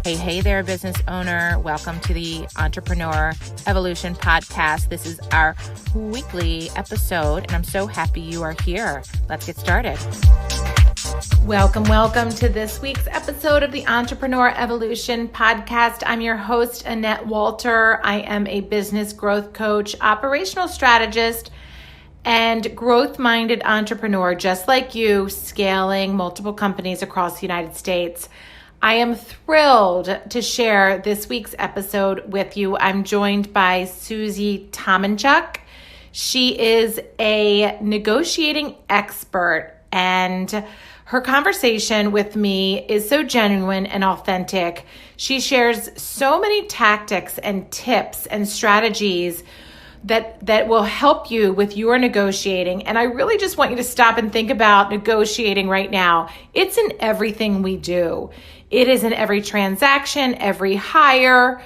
Hey there, business owner. Welcome to the Entrepreneur Evolution Podcast. This is our weekly episode, and I'm so happy you are here. Let's get started. Welcome to this week's episode of the Entrepreneur Evolution Podcast. I'm your host, Annette Walter. I am a business growth coach, operational strategist, and growth-minded entrepreneur, just like you, scaling multiple companies across the United States. I am thrilled to share this week's episode with you. I'm joined by Susie Tomenchok. She is a negotiating expert, and her conversation with me is so genuine and authentic. She shares so many tactics and tips and strategies that will help you with your negotiating. And I really just want you to stop and think about negotiating right now. It's in everything we do. It is in every transaction, every hire.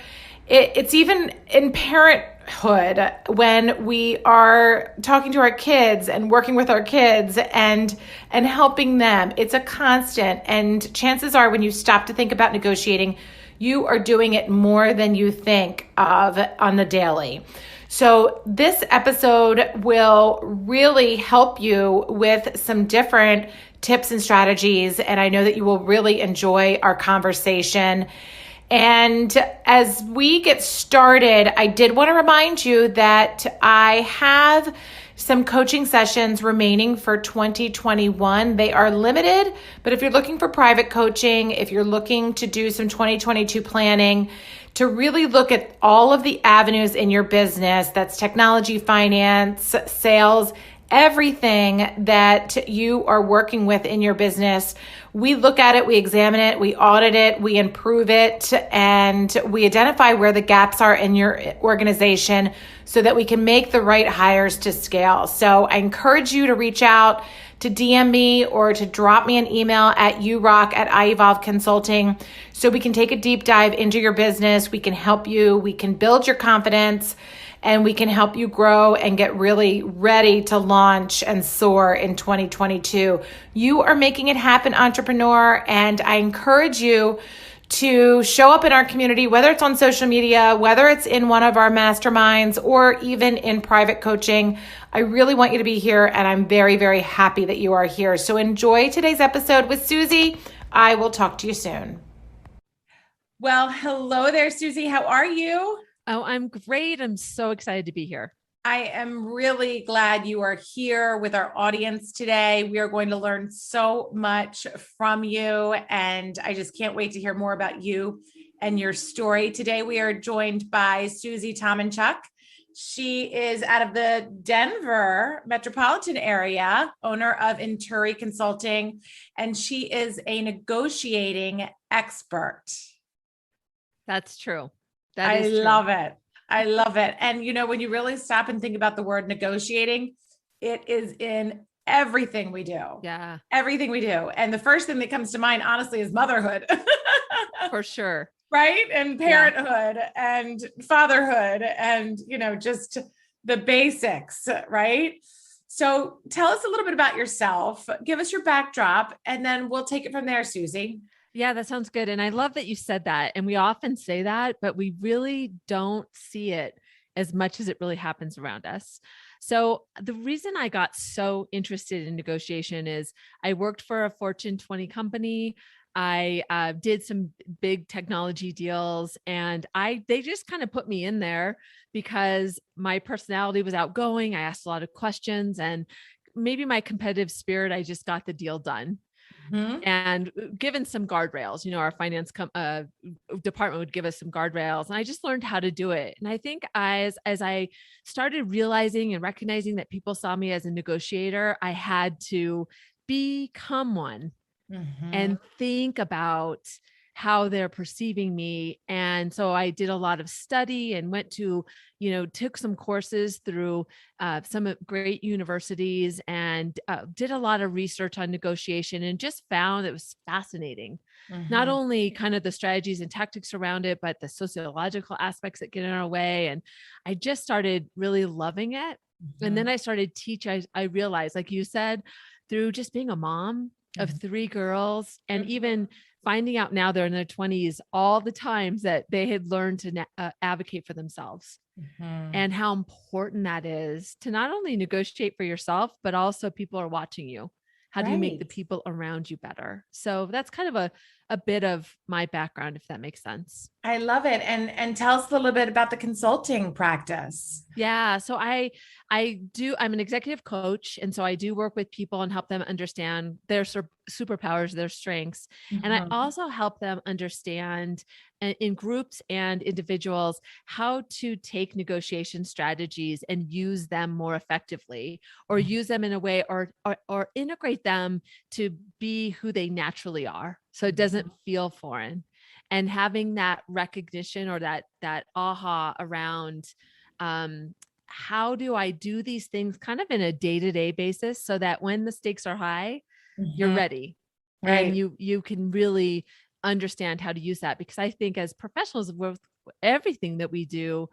It's even in parenthood when we are talking to our kids and working with our kids and helping them. It's a constant. And chances are when you stop to think about negotiating, you are doing it more than you think of on the daily. So this episode will really help you with some different tips and strategies, and I know that you will really enjoy our conversation. And as we get started, I did want to remind you that I have some coaching sessions remaining for 2021. They are limited, but if you're looking for private coaching, if you're looking to do some 2022 planning, to really look at all of the avenues in your business, that's technology, finance, sales, everything that you are working with in your business, we look at it, we examine it, we audit it, we improve it, and we identify where the gaps are in your organization so that we can make the right hires to scale. So I encourage you to reach out, to DM me or to drop me an email at urock@iEvolve Consulting so we can take a deep dive into your business. We can help you, we can build your confidence, and we can help you grow and get really ready to launch and soar in 2022. You are making it happen, entrepreneur, and I encourage you to show up in our community, whether it's on social media, whether it's in one of our masterminds, or even in private coaching. I really want you to be here, and I'm very, very happy that you are here. So enjoy today's episode with Susie. I will talk to you soon. Well, hello there, Susie. How are you? Oh, I'm great. I'm so excited to be here. I am really glad you are here with our audience today. We are going to learn so much from you, and I just can't wait to hear more about you and your story. Today, we are joined by Susie Tomenchok. She is out of the Denver metropolitan area, owner of Untitled Chapter Consulting, and she is a negotiating expert. That's true. I love it. I love it. And you know, when you really stop and think about the word negotiating, it is in everything we do. Yeah. Everything we do. And the first thing that comes to mind, honestly, is motherhood. For sure. Right? And parenthood and fatherhood and, you know, just the basics, right? So tell us a little bit about yourself, give us your backdrop, and then we'll take it from there, Susie. Yeah, that sounds good. And I love that you said that. And we often say that, but we really don't see it as much as it really happens around us. So the reason I got so interested in negotiation is I worked for a Fortune 20 company. I did some big technology deals, and they just kind of put me in there because my personality was outgoing. I asked a lot of questions, and maybe my competitive spirit, I just got the deal done. Mm-hmm. And given some guardrails, you know, our finance department would give us some guardrails, and I just learned how to do it. And I think as I started realizing and recognizing that people saw me as a negotiator, I had to become one. Mm-hmm. And think about how they're perceiving me. And so I did a lot of study and went to, took some courses through some great universities and did a lot of research on negotiation and just found it was fascinating. Mm-hmm. Not only kind of the strategies and tactics around it, but the sociological aspects that get in our way. And I just started really loving it. Mm-hmm. And then I started teaching. I realized, like you said, through just being a mom of 3 girls and even finding out now they're in their 20s, all the times that they had learned to advocate for themselves. And how important that is to not only negotiate for yourself, but also people are watching you. How do you make the people around you better? So that's kind of a bit of my background, if that makes sense. I love it. And tell us a little bit about the consulting practice. Yeah. So I'm an executive coach. And so I do work with people and help them understand their superpowers, their strengths. And I also help them understand in groups and individuals how to take negotiation strategies and use them more effectively, or use them in a way or integrate them to be who they naturally are. So it doesn't feel foreign. And having that recognition or that aha around how do I do these things kind of in a day-to-day basis so that when the stakes are high, you're ready. Right. And you can really understand how to use that. Because I think as professionals with everything that we do,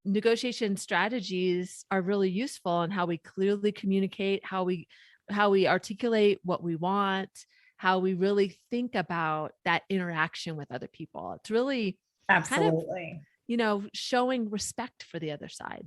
negotiation strategies are really useful in how we clearly communicate, how we articulate what we want, how we really think about that interaction with other people. It's really absolutely kind of, showing respect for the other side.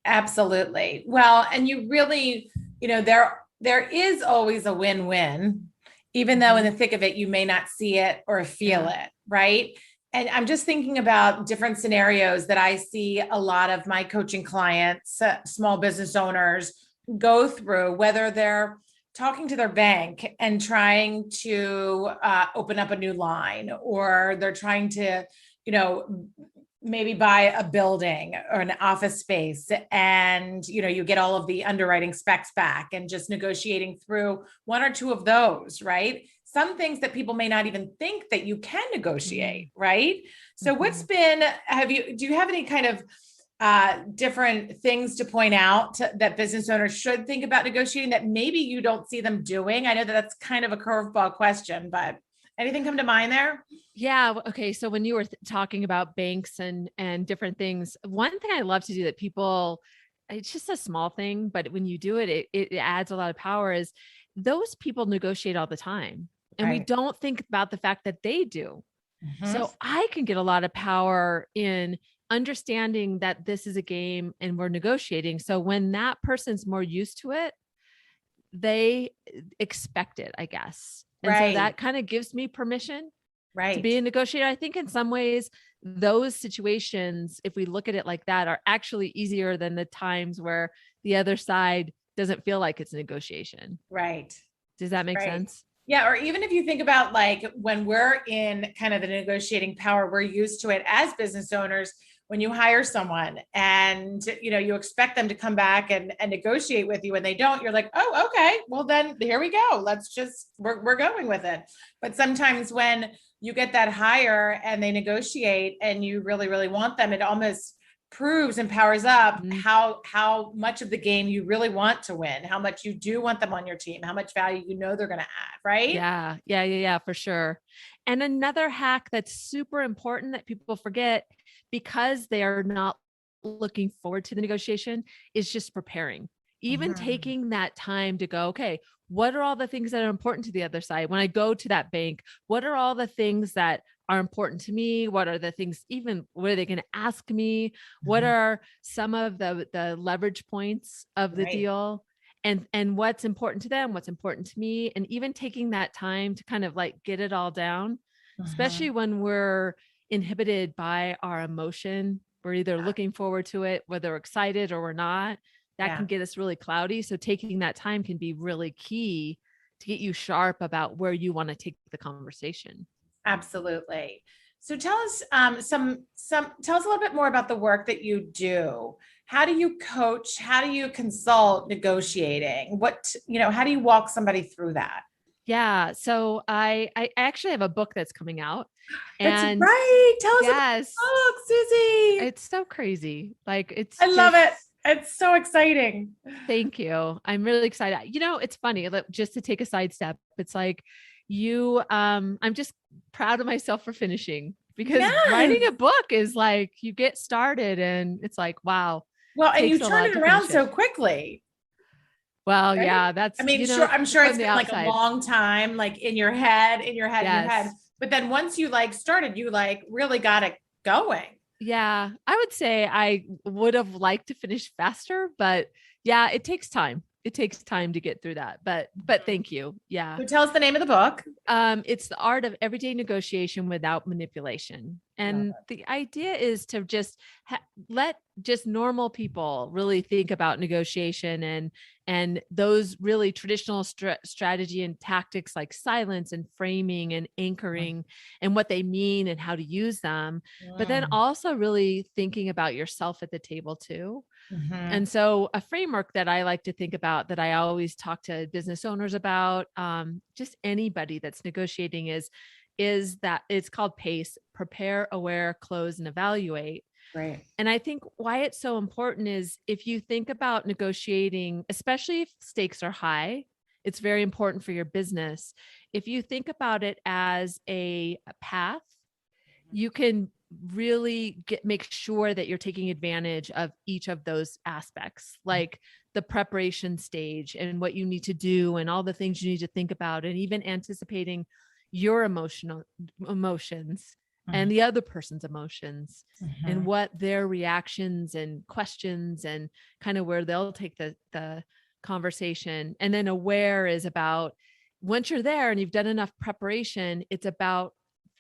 Absolutely. Well, and you really, there is always a win-win, even though in the thick of it, you may not see it or feel it. Right. And I'm just thinking about different scenarios that I see a lot of my coaching clients, small business owners go through, whether they're talking to their bank and trying to open up a new line, or they're trying to, maybe buy a building or an office space, and, you get all of the underwriting specs back and just negotiating through one or two of those, right? Some things that people may not even think that you can negotiate, right? So do you have any kind of different things to point out that business owners should think about negotiating that maybe you don't see them doing? I know that that's kind of a curveball question, but anything come to mind there? Yeah. Okay. So when you were talking about banks and different things, one thing I love to do that people, it's just a small thing, but when you do it, it adds a lot of power, is those people negotiate all the time. And we don't think about the fact that they do. So I can get a lot of power in understanding that this is a game and we're negotiating. So when that person's more used to it, they expect it, I guess. And so that kind of gives me permission to be a negotiator. I think in some ways, those situations, if we look at it like that, are actually easier than the times where the other side doesn't feel like it's a negotiation. Right. Does that make sense? Yeah. Or even if you think about like when we're in kind of the negotiating power, we're used to it as business owners. When you hire someone and, you expect them to come back and negotiate with you and they don't, you're like, oh, okay, well then here we go. We're going with it. But sometimes when you get that hire and they negotiate and you really, really want them, it almost proves and powers up how much of the game you really want to win, how much you do want them on your team, how much value they're going to add, right? Yeah, for sure. And another hack that's super important that people forget, because they are not looking forward to the negotiation, is just preparing. Even taking that time to go, okay, what are all the things that are important to the other side? When I go to that bank, what are all the things that are important to me? What are the things, even what are they going to ask me? What are some of the leverage points of the deal? And what's important to them, what's important to me? And even taking that time to kind of like get it all down, especially when we're inhibited by our emotion. We're either looking forward to it, whether we're excited or we're not. That can get us really cloudy. So taking that time can be really key to get you sharp about where you want to take the conversation. Absolutely. So tell us tell us a little bit more about the work that you do. How do you coach? How do you consult negotiating? How do you walk somebody through that? Yeah. So I actually have a book that's coming out. That's right. Tell us about the book, Susie. It's so crazy. I love it. It's so exciting. Thank you. I'm really excited. It's funny, just to take a sidestep. It's like I'm just proud of myself for finishing, because writing a book is like, you get started and it's like, wow. Well, and you turn it around so quickly. Well, right? Yeah, that's, I'm sure it's been like a long time, like in your head. But then once you like started, you like really got it going. Yeah, I would say I would have liked to finish faster, but yeah, it takes time. It takes time to get through that. But thank you. Yeah. So tell us the name of the book. It's the art of everyday negotiation without manipulation. And the idea is to just let just normal people really think about negotiation and those really traditional strategy and tactics like silence and framing and anchoring and what they mean and how to use them. But then also really thinking about yourself at the table too. And so a framework that I like to think about that I always talk to business owners about, just anybody that's negotiating is that it's called PACE: prepare, aware, close, and evaluate. Right. And I think why it's so important is if you think about negotiating, especially if stakes are high, it's very important for your business. If you think about it as a path, you can really make sure that you're taking advantage of each of those aspects, like the preparation stage and what you need to do and all the things you need to think about, and even anticipating your emotions and the other person's emotions and what their reactions and questions and kind of where they'll take the conversation. And then aware is about once you're there and you've done enough preparation, it's about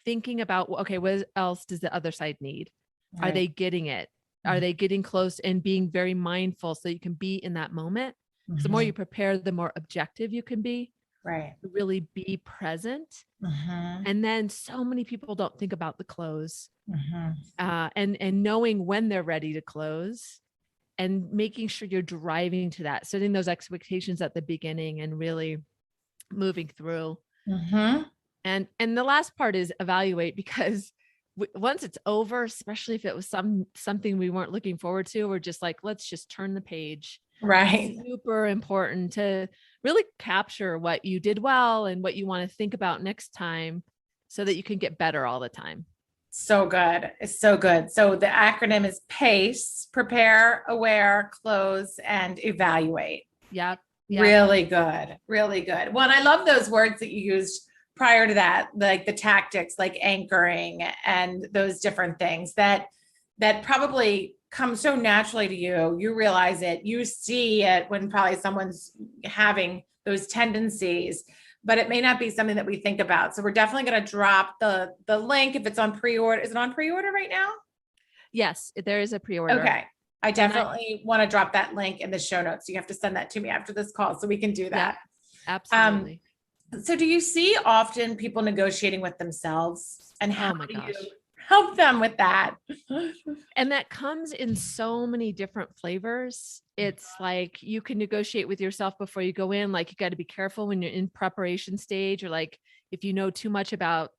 thinking about, okay, what else does the other side need? Right. Are they getting it? Are they getting close, and being very mindful so you can be in that moment? The more you prepare, the more objective you can be. Right. Really be present. And then so many people don't think about the close and knowing when they're ready to close and making sure you're driving to that, setting those expectations at the beginning and really moving through. And the last part is evaluate, because once it's over, especially if it was something we weren't looking forward to, we're just like, let's just turn the page. Right. It's super important to really capture what you did well and what you want to think about next time so that you can get better all the time. So good. It's so good. So the acronym is PACE: prepare, aware, close, and evaluate. Yep. Really good. Really good. Well, and I love those words that you used prior to that, like the tactics, like anchoring and those different things that probably come so naturally to you. You realize it, you see it when probably someone's having those tendencies, but it may not be something that we think about. So we're definitely going to drop the link if it's on pre-order. Is it on pre-order right now? Yes, there is a pre-order. Okay. I definitely want to drop that link in the show notes. You have to send that to me after this call so we can do that. Yeah, absolutely. So do you see often people negotiating with themselves, and how do you help them with that? And that comes in so many different flavors. It's like you can negotiate with yourself before you go in. Like you got to be careful when you're in preparation stage, or like if you know too much about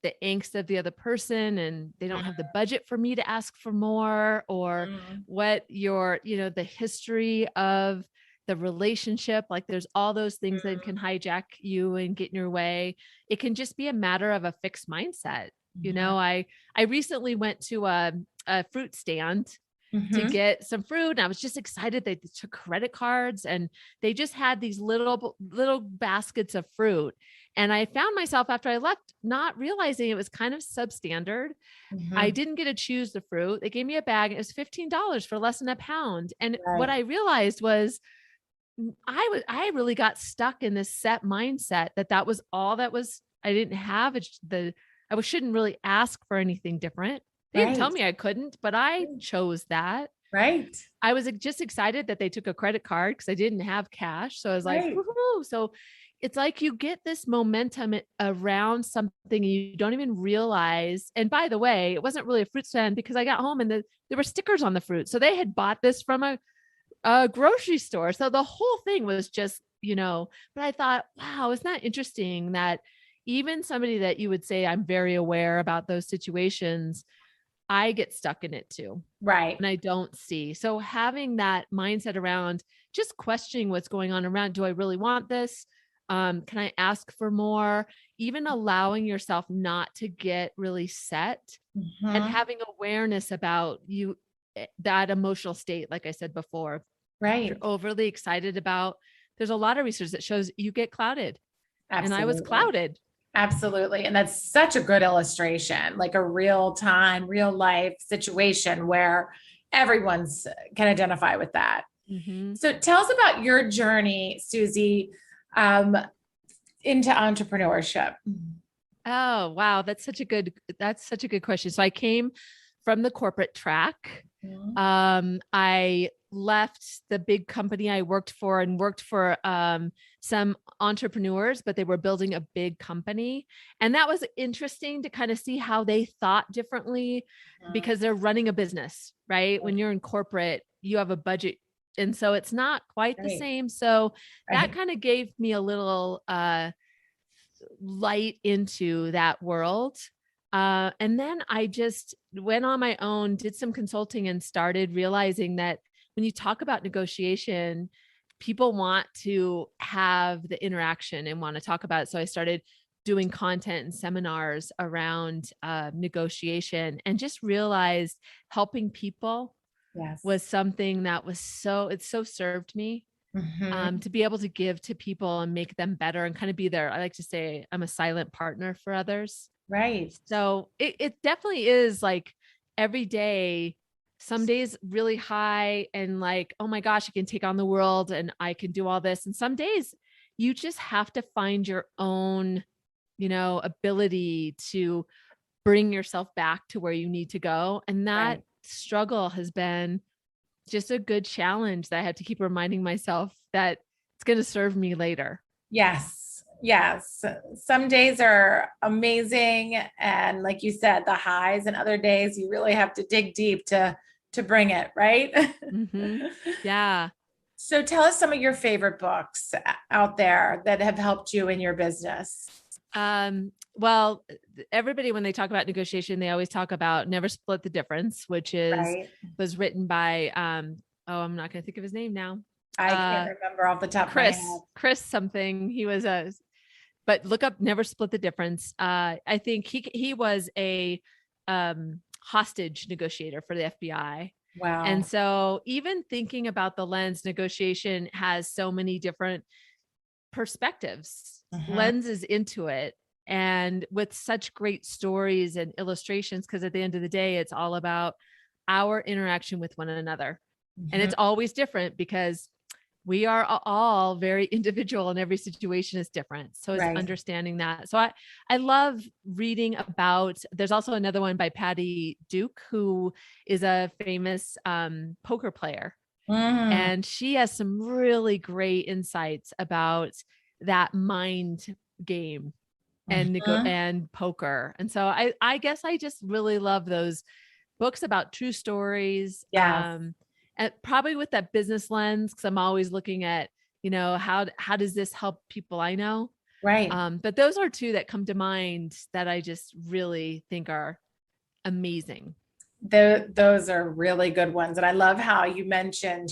the angst of the other person and they don't have the budget for me to ask for more, or what your, the history of the relationship, like there's all those things that can hijack you and get in your way. It can just be a matter of a fixed mindset. I recently went to a fruit stand to get some fruit, and I was just excited. They took credit cards and they just had these little baskets of fruit. And I found myself after I left not realizing it was kind of substandard. I didn't get to choose the fruit. They gave me a bag. It was $15 for less than a pound. And what I realized was I really got stuck in this set mindset that was all that was. I didn't have I shouldn't really ask for anything different. They didn't tell me I couldn't, but I chose that. Right. I was just excited that they took a credit card because I didn't have cash. So I was like, woohoo. So it's like you get this momentum around something and you don't even realize. And by the way, it wasn't really a fruit stand because I got home and there were stickers on the fruit. So they had bought this from a grocery store. So the whole thing was just, but I thought, wow, isn't that interesting that even somebody that you would say I'm very aware about those situations, I get stuck in it too. Right. And I don't see. So having that mindset around just questioning what's going on around, do I really want this? Can I ask for more? Even allowing yourself not to get really set and having awareness about that emotional state. Like I said before, right. You're overly excited about, there's a lot of research that shows you get clouded. Absolutely. And I was clouded. Absolutely. And that's such a good illustration, like a real time, real life situation where everyone's can identify with that. Mm-hmm. So tell us about your journey, Susie, um, into entrepreneurship. Oh, wow. That's such a good question. So I came from the corporate track. Mhm. I left the big company I worked for and worked for some entrepreneurs, but they were building a big company. And that was interesting to kind of see how they thought differently because they're running a business, right? When you're in corporate, you have a budget. And so it's not quite the Right, same. So that right. kind of gave me a little light into that world. And then I just went on my own, did some consulting, and started realizing that when you talk about negotiation, people want to have the interaction and want to talk about it. So I started doing content and seminars around negotiation, and just realized helping people Yes. was something that was it so served me, Mhm. to be able to give to people and make them better and kind of be there. I like to say I'm a silent partner for others. Right. So it definitely is like every day, some days really high and like, oh my gosh, I can take on the world and I can do all this. And some days you just have to find your own, ability to bring yourself back to where you need to go. And that Right. struggle has been just a good challenge that I have to keep reminding myself that it's going to serve me later. Yes. Yes. Some days are amazing. And like you said, the highs, and other days you really have to dig deep to bring it, right? Hmm. Yeah. So tell us some of your favorite books out there that have helped you in your business. Well, everybody, when they talk about negotiation, they always talk about Never Split the Difference, which Right. was written by, oh, I'm not going to think of his name now. I can't Uh, remember off the top of my head. Chris something. But look up Never Split the Difference. I think he was a hostage negotiator for the FBI. And Wow. so even thinking about the lens, negotiation has so many different perspectives, Mhm. lenses into it, and with such great stories and illustrations, because at the end of the day, it's all about our interaction with one another. And Mhm. it's always different because we are all very individual and every situation is different. So it's Right. understanding that. So I love reading about, there's also another one by Patty Duke, who is a famous poker player. Mm. And she has some really great insights about that mind game Mhm. and poker. And so I guess I just really love those books about true stories. Yes. And probably with that business lens, because I'm always looking at, how does this help people I know? Right. But those are two that come to mind that I just really think are amazing. Those are really good ones. And I love how you mentioned,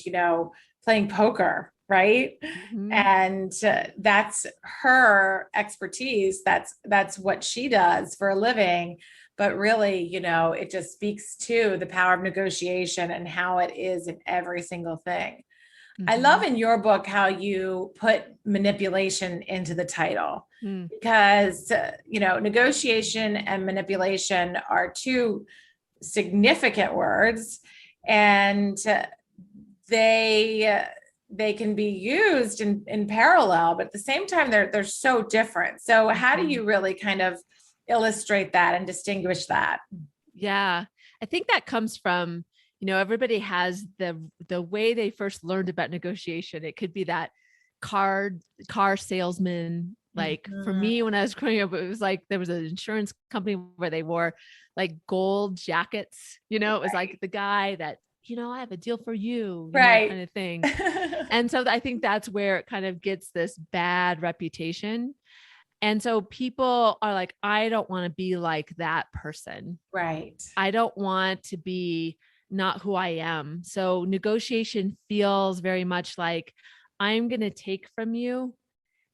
playing poker, right? Mhm. And that's her expertise. That's what she does for a living. But really, it just speaks to the power of negotiation and how it is in every single thing. I love Mhm. in your book how you put manipulation into the title, Mm. because negotiation and manipulation are two significant words, and they can be used in parallel, but at the same time they're so different. So how do Mhm. you really kind of illustrate that and distinguish that? Yeah. I think that comes from, everybody has the way they first learned about negotiation. It could be that car car salesman. Like for Mhm. me, when I was growing up, it was like there was an insurance company where they wore like gold jackets. It was like the guy that, I have a deal for you, Right. kind of thing. And so I think that's where it kind of gets this bad reputation. And so people are like, I don't want to be like that person. Right. I don't want to be not who I am. So negotiation feels very much like I'm going to take from you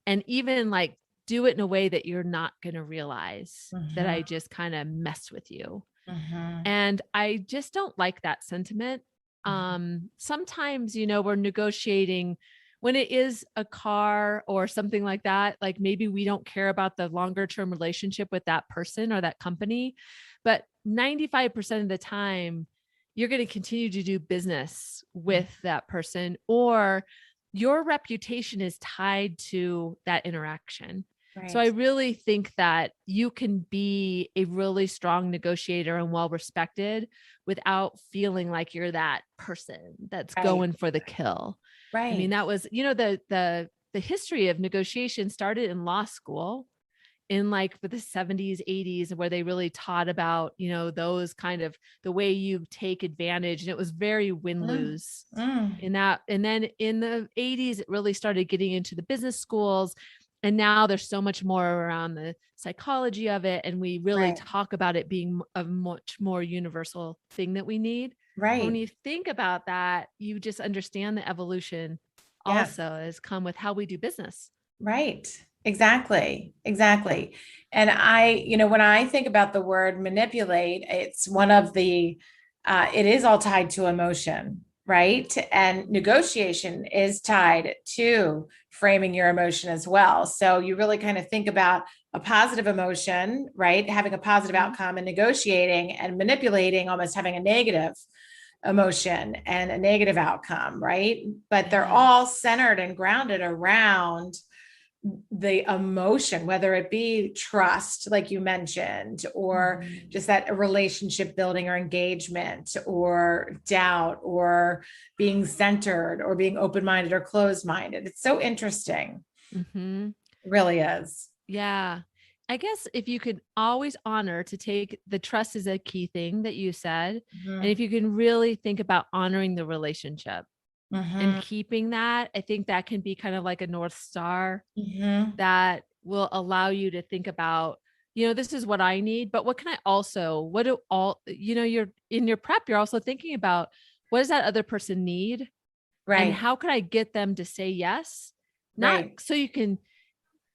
and even like do it in a way that you're not going to realize that Mhm. I just kind of mess with you. Mhm. And I just don't like that sentiment. Mhm. Sometimes, we're negotiating when it is a car or something like that, like maybe we don't care about the longer term relationship with that person or that company, but 95% of the time, you're going to continue to do business with that person, or your reputation is tied to that interaction. So I Right. really think that you can be a really strong negotiator and well respected without feeling like you're that person that's Right. going for the kill. I mean, Right. that was, the history of negotiation started in law school in like the 70s, 80s, where they really taught about, those kind of the way you take advantage. And it was very Mm, win-lose mm, in that. And then in the 80s, it really started getting into the business schools. And now there's so much more around the psychology of it. And we really right. talk about it being a much more universal thing that we need. But when Right. you think about that, you just understand the evolution Yeah. also has come with how we do business. Right. Exactly. Exactly. And when I think about the word manipulate, it's one of it is all tied to emotion, right? And negotiation is tied to framing your emotion as well. So you really kind of think about a positive emotion, right? Having a positive Mhm. outcome, and negotiating and manipulating, almost having a negative emotion and a negative outcome, right? But they're Yeah. all centered and grounded around the emotion, whether it be trust, like you mentioned, or Mhm. just that relationship building or engagement, or doubt, or being centered, or being open minded or closed minded. It's so interesting. Mhm. It really is. Yeah. I guess if you could always honor to take the trust is a key thing that you said. And Mhm. if you can really think about honoring the relationship and Mhm. keeping that, I think that can be kind of like a North Star Mhm. that will allow you to think about, this is what I need, but what can I also, what do all, you're in your prep, you're also thinking about what does that other person need and Right. how can I get them to say yes? Not Right. so you can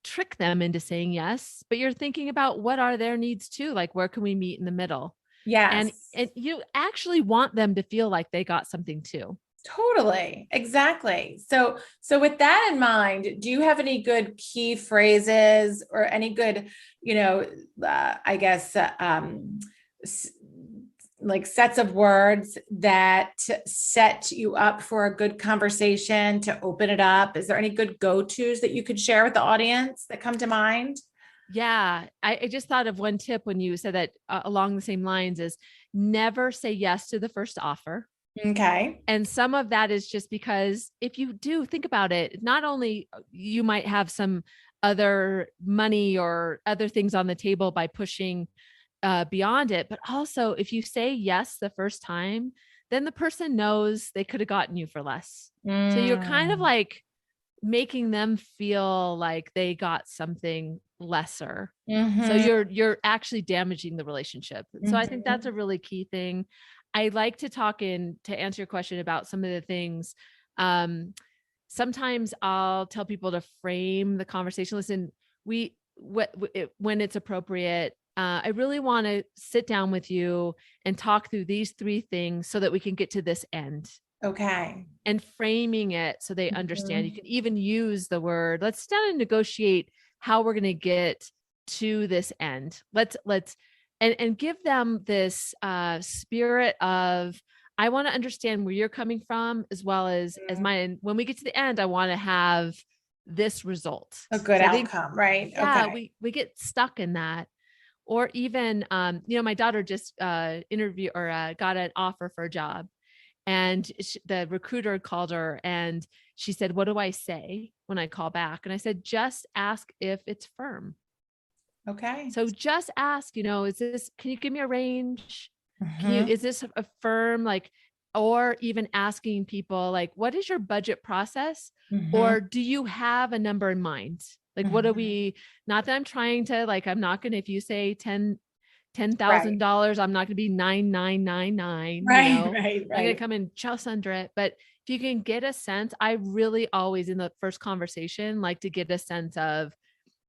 trick them into saying yes, but you're thinking about what are their needs too, like where can we meet in the middle? And Yes. and you actually want them to feel like they got something too. Totally. Exactly. So with that in mind, do you have any good key phrases or any good, I guess, s- like sets of words that set you up for a good conversation to open it up? Is there any good go-tos that you could share with the audience that come to mind? Yeah, I just thought of one tip when you said that along the same lines is never say yes to the first offer. Okay. And some of that is just because if you do think about it, not only you might have some other money or other things on the table by pushing beyond it, but also if you say yes the first time, then the person knows they could have gotten you for less. So you're kind of Mm. like making them feel like they got something lesser. So Mm-hmm. you're actually damaging the relationship. So I think that's Mm-hmm. a really key thing. I like to talk in to answer your question about some of the things. Um, Sometimes I'll tell people to frame the conversation. Listen, when it's appropriate, I really want to sit down with you and talk through these three things so that we can get to this end Okay. and framing it so they understand. You Mhm. can even use the word, let's sit down and negotiate how we're going to get to this end. Let's and give them this spirit of I want to understand where you're coming from as well as Mm. mine. When we get to the end, I want to have this result. A good So I think, outcome, right? yeah, Okay. we get stuck in that. Or even my daughter just interview or got an offer for a job and the recruiter called her and she said, "What do I say when I call back?" And I said, "Just ask if it's firm." Okay. So just ask, can you give me a range? Mhm. Is this a firm, like, or even asking people, like, what is your budget process? Mhm. Or do you have a number in mind? Like, what are Mhm. we, not that I'm trying to, like, I'm not going to, if you say ten Right. thousand dollars, I'm not going to be 9,999, Right, right, I'm going to right. come in just under it. But if you can get a sense, I really always in the first conversation like to get a sense of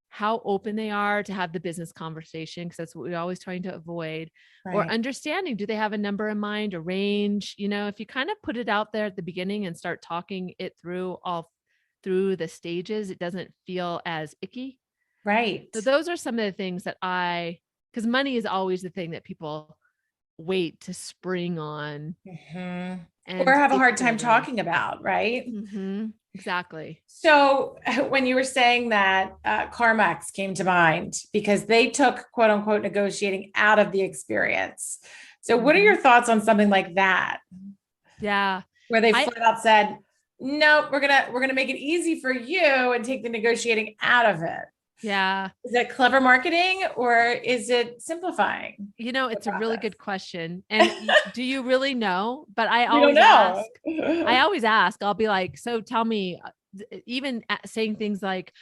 how open they are to have the business conversation, because that's what we're always trying to avoid, or Right. understanding, do they have a number in mind, a range? If you kind of put it out there at the beginning and start talking it through, all through the stages, it doesn't feel as icky. Right. So those are some of the things that because money is always the thing that people wait to spring on Or have a hard time talking about, right? Exactly. So when you were saying that, CarMax came to mind because they took quote unquote negotiating out of the experience. So what are your thoughts on something like that? Yeah. Where they flat out said, no, we're gonna make it easy for you and take the negotiating out of it. Yeah. Is that clever marketing or is it simplifying? It's a really good question. And do you really know? But I We don't always ask, I'll be like, so tell me, even saying things like,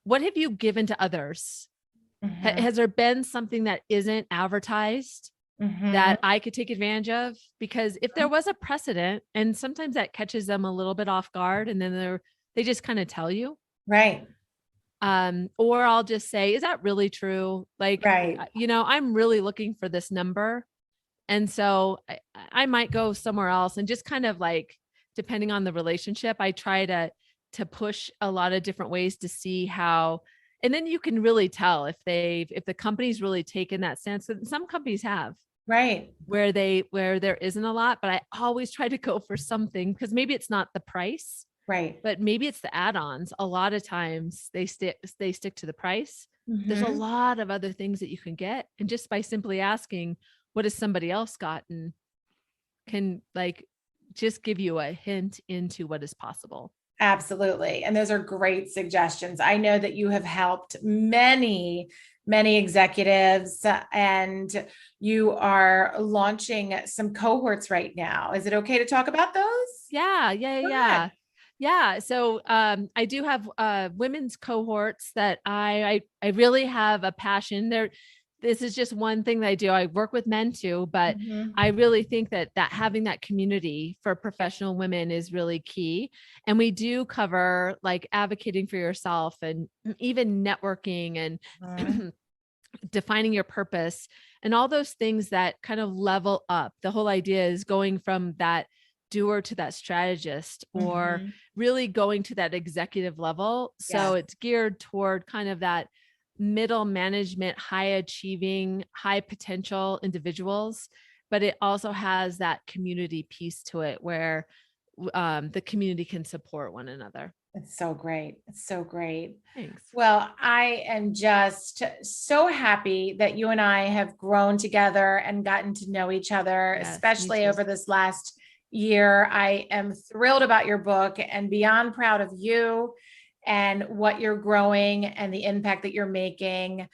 what have you given to others? Has there been something that isn't advertised that I could take advantage of? Because if there was a precedent, and sometimes that catches them a little bit off guard, and then they just kind of tell you. Right. Or I'll just say, is that really true? Like, I'm really looking for this number. And so I might go somewhere else, and just kind of like, depending on the relationship, I try to push a lot of different ways to see how, and then you can really tell if the company's really taken that stance. And some companies have, right, where there isn't a lot, but I always try to go for something, because maybe it's not the price. Right. But maybe it's the add-ons. A lot of times they stick to the price. There's a lot of other things that you can get. And just by simply asking, what has somebody else gotten, can like just give you a hint into what is possible. Absolutely. And those are great suggestions. I know that you have helped many executives, and you are launching some cohorts right now. Is it okay to talk about those? Yeah. So I do have women's cohorts that I really have a passion there. This is just one thing that I do. I work with men too, but I really think that having that community for professional women is really key. And we do cover like advocating for yourself, and even networking, and defining your purpose, and all those things that kind of level up. The whole idea is going from that doer to that strategist, or really going to that executive level. So it's geared toward kind of that middle management, high achieving, high potential individuals. But it also has that community piece to it, where the community can support one another. It's so great. It's so great. Thanks. Well, I am just so happy that you and I have grown together and gotten to know each other, especially over this last year. I am thrilled about your book and beyond proud of you and what you're growing and the impact that you're making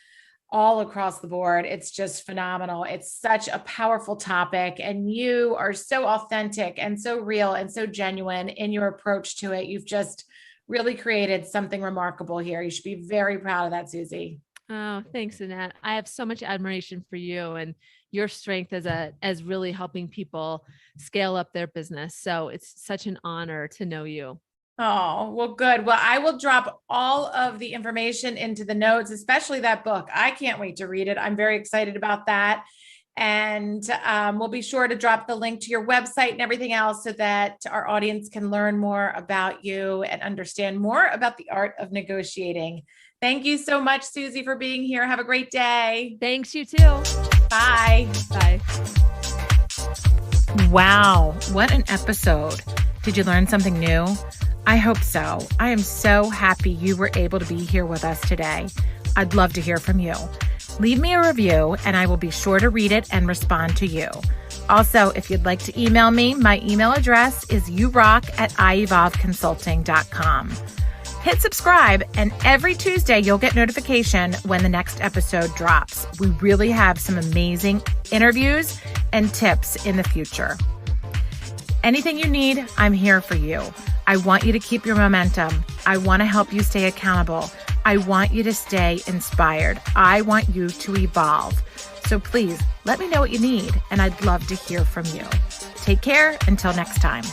all across the board. It's just phenomenal. It's such a powerful topic, and you are so authentic and so real and so genuine in your approach to it. You've just really created something remarkable here. You should be very proud of that, Susie. Oh, thanks, Annette. I have so much admiration for you and your strength as really helping people scale up their business. So it's such an honor to know you. Oh, well, good. Well, I will drop all of the information into the notes, especially that book. I can't wait to read it. I'm very excited about that. And we'll be sure to drop the link to your website and everything else so that our audience can learn more about you and understand more about the art of negotiating. Thank you so much, Susie, for being here. Have a great day. Thanks, you too. Bye. Bye. Wow, what an episode. Did you learn something new? I hope so. I am so happy you were able to be here with us today. I'd love to hear from you. Leave me a review and I will be sure to read it and respond to you. Also, if you'd like to email me, my email address is yourock@iEvolveConsulting.com. Hit subscribe, and every Tuesday you'll get notification when the next episode drops. We really have some amazing interviews and tips in the future. Anything you need, I'm here for you. I want you to keep your momentum. I want to help you stay accountable. I want you to stay inspired. I want you to evolve. So please let me know what you need, and I'd love to hear from you. Take care until next time.